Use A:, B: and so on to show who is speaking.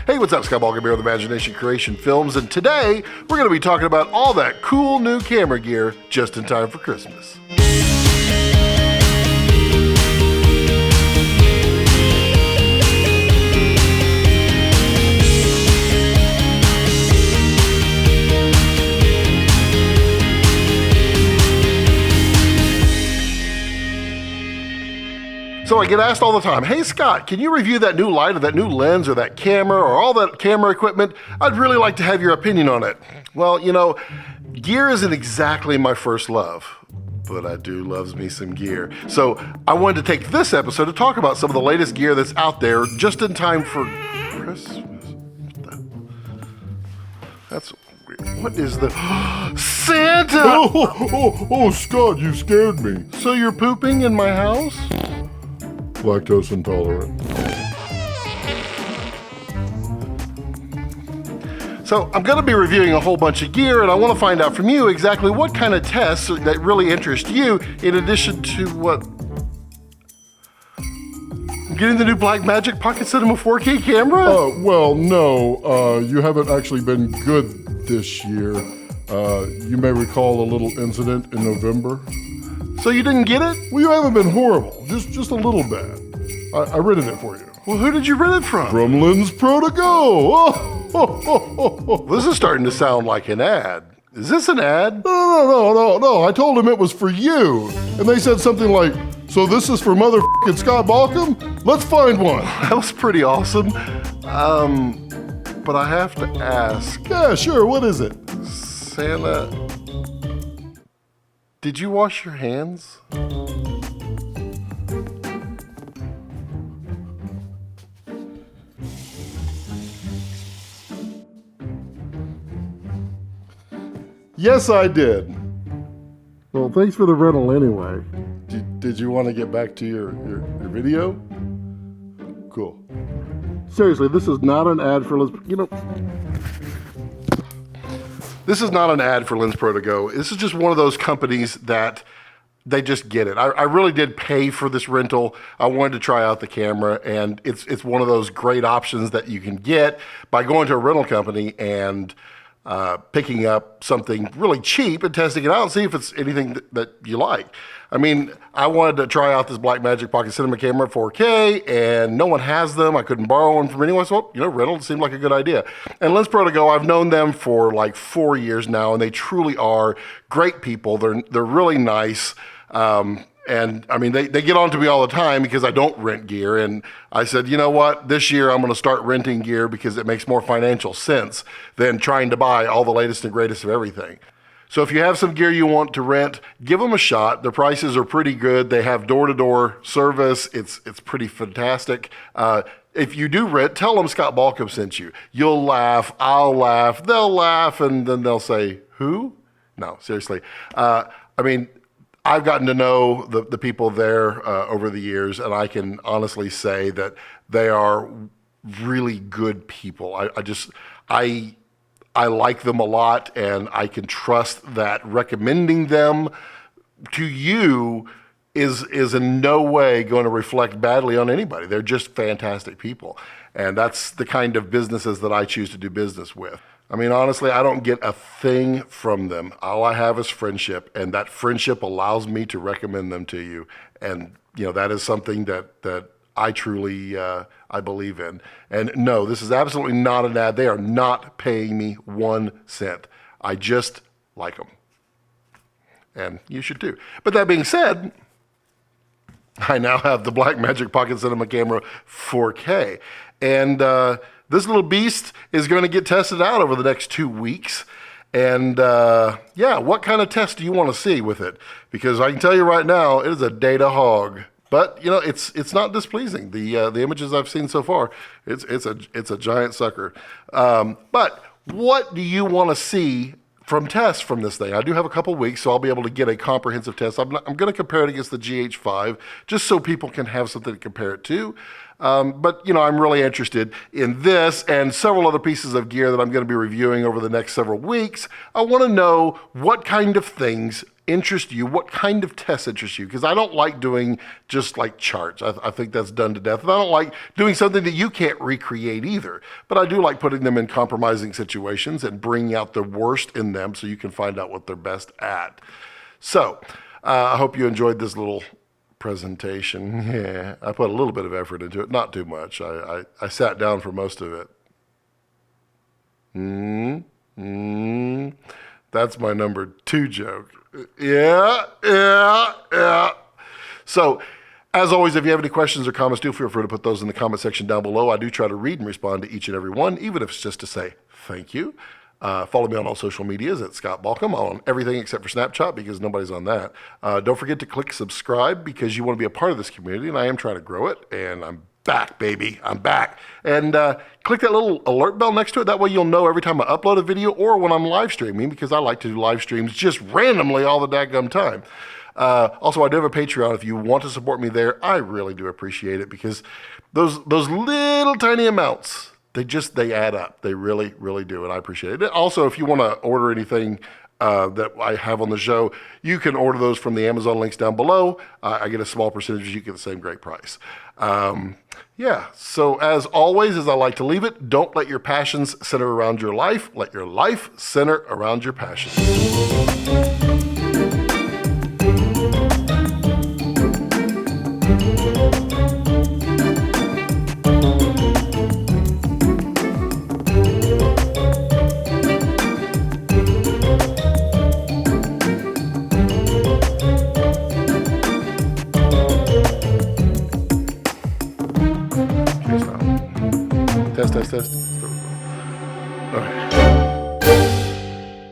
A: Hey, what's up? Scott Balkum here with Imagination Creation Films, and today we're going to be talking about all that cool new camera gear just in time for Christmas. So I get asked all the time, hey Scott, can you review that new light or that new lens or that camera or all that camera equipment? I'd really like to have your opinion on it. Well, you know, gear isn't exactly my first love, but I do love me some gear. So I wanted to take this episode to talk about some of the latest gear that's out there just in time for Christmas. That's weird. What is the... Santa!
B: Oh, Scott, you scared me.
A: So you're pooping in my house?
B: Lactose intolerant.
A: So I'm going to be reviewing a whole bunch of gear, and I want to find out from you exactly what kind of tests that really interest you, in addition to what? Getting the new Blackmagic Pocket Cinema 4K camera?
B: Well, no, you haven't actually been good this year. You may recall a little incident in November.
A: So you didn't get it?
B: Well, you haven't been horrible, just a little bad. I rented it for you.
A: Well, who did you rent it from?
B: From LensProToGo. Oh.
A: This is starting to sound like an ad. Is this an ad?
B: No. I told them it was for you. And they said something like, so this is for motherfucking Scott Balkum? Let's find one.
A: That was pretty awesome. But I have to ask.
B: Yeah, sure, what is it?
A: Santa, did you wash your hands?
B: Yes, I did.
A: Well, thanks for the rental anyway. Did you want to get back to your video?
B: Cool.
A: Seriously, this is not an ad for This is not an ad for LensProToGo. This is just one of those companies that they just get it. I really did pay for this rental. I wanted to try out the camera, and it's one of those great options that you can get by going to a rental company and picking up something really cheap and testing it out and see if it's anything that you like. I mean, I wanted to try out this Blackmagic Pocket Cinema camera 4K, and no one has them. I couldn't borrow one from anyone, so, rental seemed like a good idea. And LensProToGo, I've known them for like 4 years now, and they truly are great people. They're really nice. And I mean, they get on to me all the time because I don't rent gear. And I said, you know what, this year I'm going to start renting gear because it makes more financial sense than trying to buy all the latest and greatest of everything. So if you have some gear you want to rent, give them a shot. The prices are pretty good. They have door-to-door service. It's pretty fantastic. If you do rent, tell them Scott Balkum sent you. You'll laugh, I'll laugh, they'll laugh, and then they'll say, who? No, seriously. I mean, I've gotten to know the people there over the years, and I can honestly say that they are really good people. I like them a lot, and I can trust that recommending them to you is in no way going to reflect badly on anybody. They're just fantastic people, and that's the kind of businesses that I choose to do business with. I mean, honestly, I don't get a thing from them. All I have is friendship, and that friendship allows me to recommend them to you. And, that is something that I truly, I believe in. And no, this is absolutely not an ad. They are not paying me 1 cent. I just like them. And you should too. But that being said, I now have the Blackmagic Pocket Cinema camera 4K. And, this little beast is going to get tested out over the next 2 weeks. And what kind of test do you want to see with it? Because I can tell you right now, it is a data hog. But it's not displeasing. The images I've seen so far, it's a giant sucker. But what do you want to see from tests from this thing? I do have a couple weeks, so I'll be able to get a comprehensive test. I'm going to compare it against the GH5, just so people can have something to compare it to. But I'm really interested in this and several other pieces of gear that I'm going to be reviewing over the next several weeks. I want to know what kind of things interest you? What kind of tests interest you? Because I don't like doing just like charts. I think that's done to death. And I don't like doing something that you can't recreate either. But I do like putting them in compromising situations and bringing out the worst in them so you can find out what they're best at. So I hope you enjoyed this little presentation. Yeah, I put a little bit of effort into it, not too much. I sat down for most of it. That's my number 2 joke. Yeah. So, as always, if you have any questions or comments, do feel free to put those in the comment section down below. I do try to read and respond to each and every one, even if it's just to say thank you. Follow me on all social medias at Scott Balkum, on everything except for Snapchat because nobody's on that. Don't forget to click subscribe because you want to be a part of this community, and I am trying to grow it, and I'm back, baby. I'm back. And click that little alert bell next to it. That way you'll know every time I upload a video or when I'm live streaming, because I like to do live streams just randomly all the daggum time. Also, I do have a Patreon. If you want to support me there, I really do appreciate it because those little tiny amounts, they add up. They really, really do, and I appreciate it. Also, if you want to order anything that I have on the show, you can order those from the Amazon links down below. I get a small percentage. You get the same great price. So as always, as I like to leave it, don't let your passions center around your life. Let your life center around your passions.